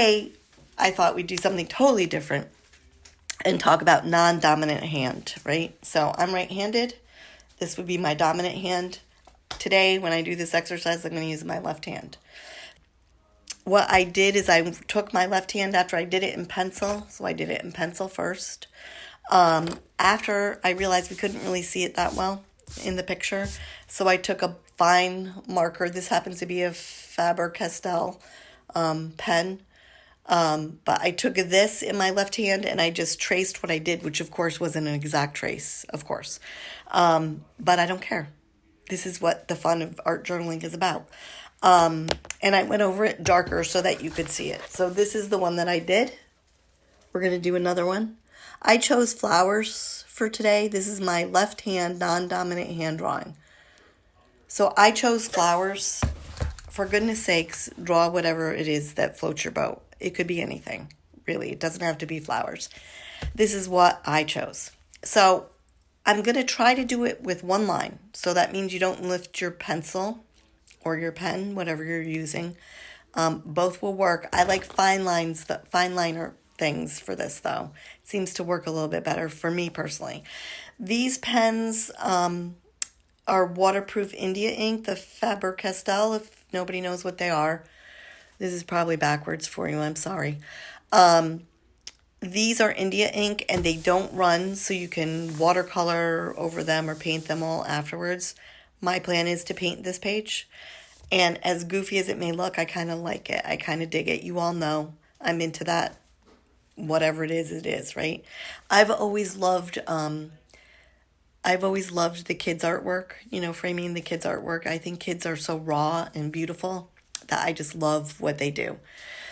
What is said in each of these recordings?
today I thought we'd do something totally different and talk about non-dominant hand, right? So I'm right-handed. This would be my dominant hand. Today, when I do this exercise, I'm going to use my left hand. What I did is I took my left hand after I did it in pencil. So I did it in pencil first. After I realized we couldn't really see it that well in the picture, so I took a fine marker. This happens to be a Faber-Castell pen. But I took this in my left hand and I just traced what I did, which of course wasn't an exact trace, of course. But I don't care. This is what the fun of art journaling is about. And I went over it darker so that you could see it. So this is the one that I did. We're going to do another one. I chose flowers for today. This is my left hand, non-dominant hand drawing. So I chose flowers. For goodness sakes, draw whatever it is that floats your boat. It could be anything, really. It doesn't have to be flowers. This is what I chose. So I'm going to try to do it with one line. So that means you don't lift your pencil or your pen, whatever you're using. Both will work. I like fine liner things for this, though. It seems to work a little bit better for me personally. These pens are waterproof India ink, the Faber-Castell, if nobody knows what they are. This is probably backwards for you, I'm sorry. These are India ink and they don't run, so you can watercolor over them or paint them all afterwards. My plan is to paint this page. And as goofy as it may look, I kind of like it. I kind of dig it. You all know I'm into that. Whatever it is, right? I've always loved the kids' artwork, framing the kids' artwork. I think kids are so raw and beautiful that I just love what they do.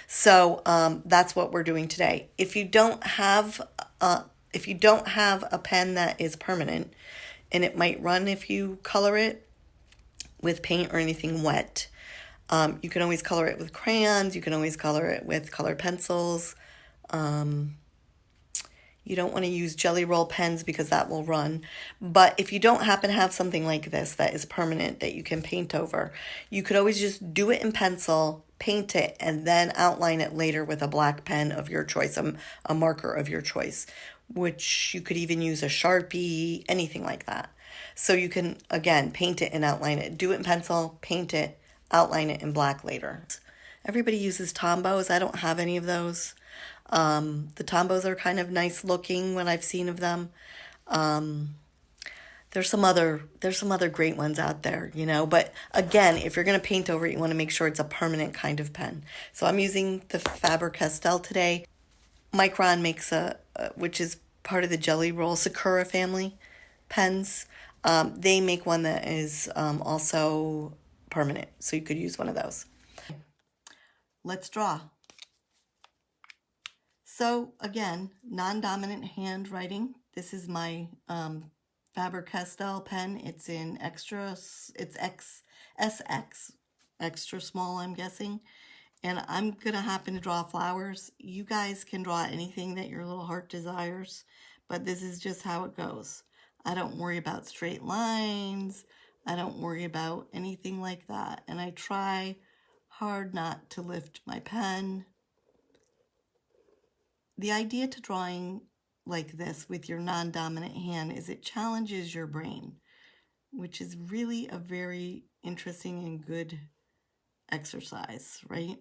So that's what we're doing today. If you don't have a pen that is permanent, and it might run if you color it with paint or anything wet, you can always color it with crayons. You can always color it with colored pencils. You don't want to use jelly roll pens because that will run. But if you don't happen to have something like this that is permanent that you can paint over, you could always just do it in pencil, paint it, and then outline it later with a black pen of your choice, a marker of your choice, which you could even use a Sharpie, anything like that. So you can, again, paint it and outline it. Do it in pencil, paint it, outline it in black later. Everybody uses Tombos. I don't have any of those. The Tombos are kind of nice looking when I've seen of them. There's some other great ones out there, but again, if you're going to paint over it, you want to make sure it's a permanent kind of pen. So I'm using the Faber-Castell today. Micron makes which is part of the Jelly Roll Sakura family pens. They make one that is also permanent, so you could use one of those. Let's draw. So again, non-dominant handwriting. This is my Faber-Castell pen. It's in SX, extra small, I'm guessing. And I'm going to happen to draw flowers. You guys can draw anything that your little heart desires, but this is just how it goes. I don't worry about straight lines. I don't worry about anything like that. And I try hard not to lift my pen. The idea to drawing like this with your non-dominant hand is it challenges your brain, which is really a very interesting and good exercise, right?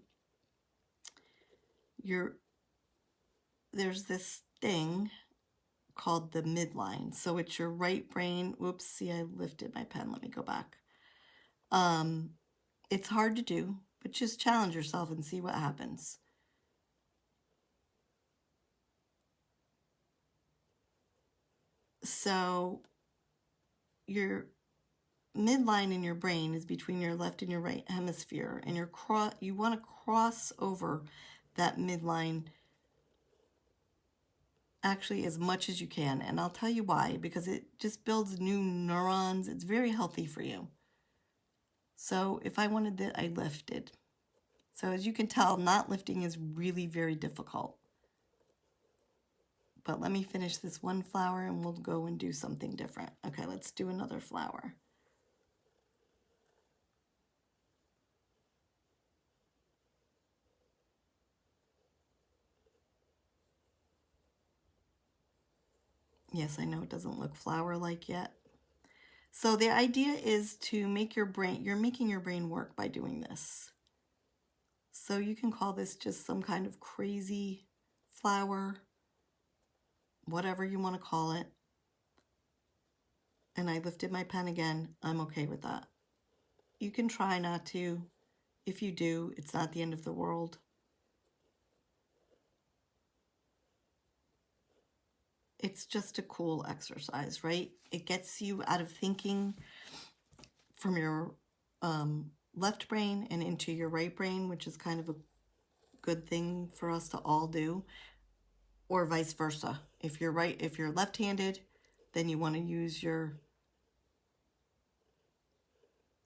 There's this thing called the midline. So it's your right brain. Whoops, see, I lifted my pen. Let me go back. It's hard to do, but just challenge yourself and see what happens. So your midline in your brain is between your left and your right hemisphere, and you want to cross over that midline actually as much as you can. And I'll tell you why, because it just builds new neurons. It's very healthy for you. So if I wanted that, I lifted. So as you can tell, not lifting is really very difficult. But let me finish this one flower and we'll go and do something different. Okay, let's do another flower. Yes, I know it doesn't look flower-like yet. So the idea is to make your brain, you're making your brain work by doing this. So you can call this just some kind of crazy flower, whatever you want to call it. And I lifted my pen again. I'm okay with that. You can try not to. If you do, it's not the end of the world. It's just a cool exercise, right? It gets you out of thinking from your left brain and into your right brain, which is kind of a good thing for us to all do, or vice versa. If you're left-handed, then you want to use your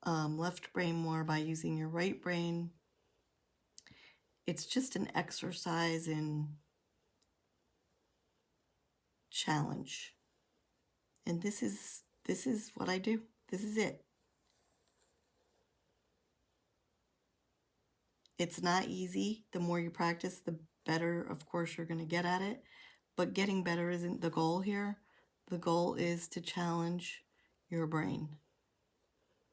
left brain more by using your right brain. It's just an exercise in challenge. And this is what I do. This is it. It's not easy. The more you practice, the better, of course, you're going to get at it. But getting better isn't the goal here. The goal is to challenge your brain.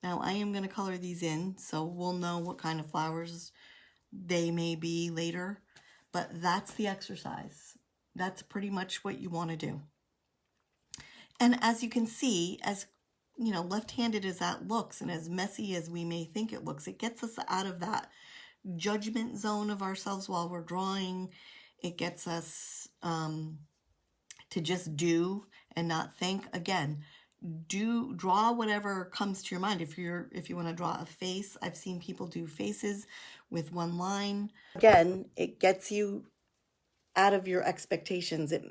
Now, I am going to color these in, so we'll know what kind of flowers they may be later. But that's the exercise. That's pretty much what you want to do. And as you can see, as you know, left-handed as that looks and as messy as we may think it looks, it gets us out of that judgment zone of ourselves while we're drawing. It gets us to just do and not think. Again, draw whatever comes to your mind. If you want to draw a face, I've seen people do faces with one line. Again, it gets you out of your expectations. It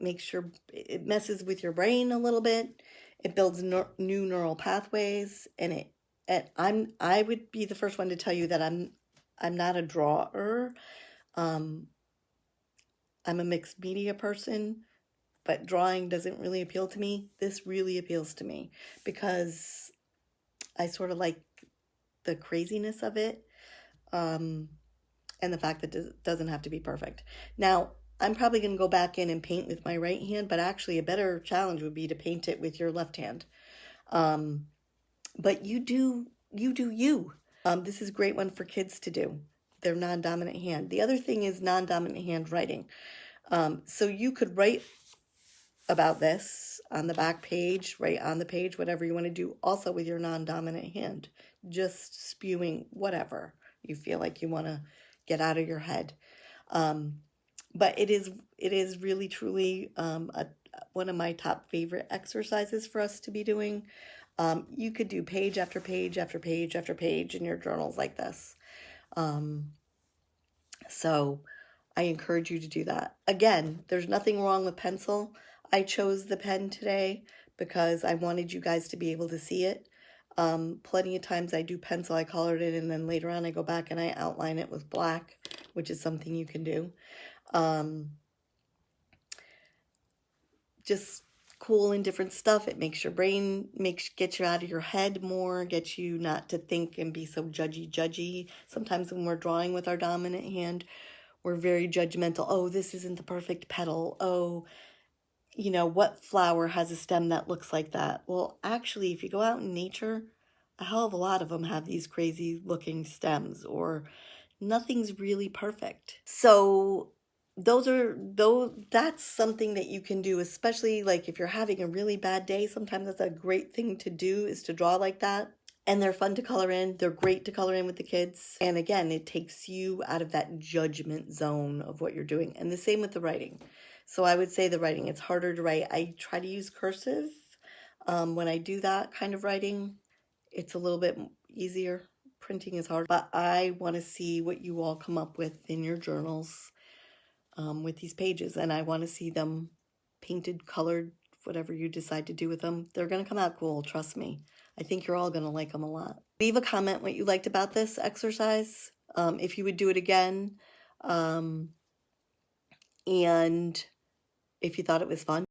messes with your brain a little bit. It builds new neural pathways, and I would be the first one to tell you that I'm not a drawer. I'm a mixed media person, but drawing doesn't really appeal to me. This really appeals to me because I sort of like the craziness of it, and the fact that it doesn't have to be perfect. Now, I'm probably going to go back in and paint with my right hand, but actually a better challenge would be to paint it with your left hand. But you do you. This is a great one for kids to do. Their non-dominant hand. The other thing is non-dominant handwriting. So you could write about this on the back page, write on the page, whatever you want to do, also with your non-dominant hand, just spewing whatever you feel like you want to get out of your head. But it is really, truly one of my top favorite exercises for us to be doing. You could do page after page after page after page in your journals like this. So I encourage you to do that. Again, there's nothing wrong with pencil. I chose the pen today because I wanted you guys to be able to see it. Plenty of times I do pencil, I colored it, and then later on I go back and I outline it with black, which is something you can do. Just cool and different stuff. It makes your brain, gets you out of your head more, gets you not to think and be so judgy. Sometimes when we're drawing with our dominant hand, we're very judgmental. Oh, this isn't the perfect petal. Oh, you know, what flower has a stem that looks like that? Well, actually, if you go out in nature, a hell of a lot of them have these crazy looking stems, or nothing's really perfect. So that's something that you can do, especially like if you're having a really bad day. Sometimes that's a great thing to do, is to draw like that. And they're fun to color in. They're great to color in with the kids. And again, it takes you out of that judgment zone of what you're doing. And the same with the writing. So I would say the writing, it's harder to write. I try to use cursive. When I do that kind of writing, it's a little bit easier. Printing is hard. But I want to see what you all come up with in your journals with these pages. And I want to see them painted, colored, whatever you decide to do with them. They're going to come out cool, trust me. I think you're all going to like them a lot. Leave a comment what you liked about this exercise, if you would do it again, and if you thought it was fun.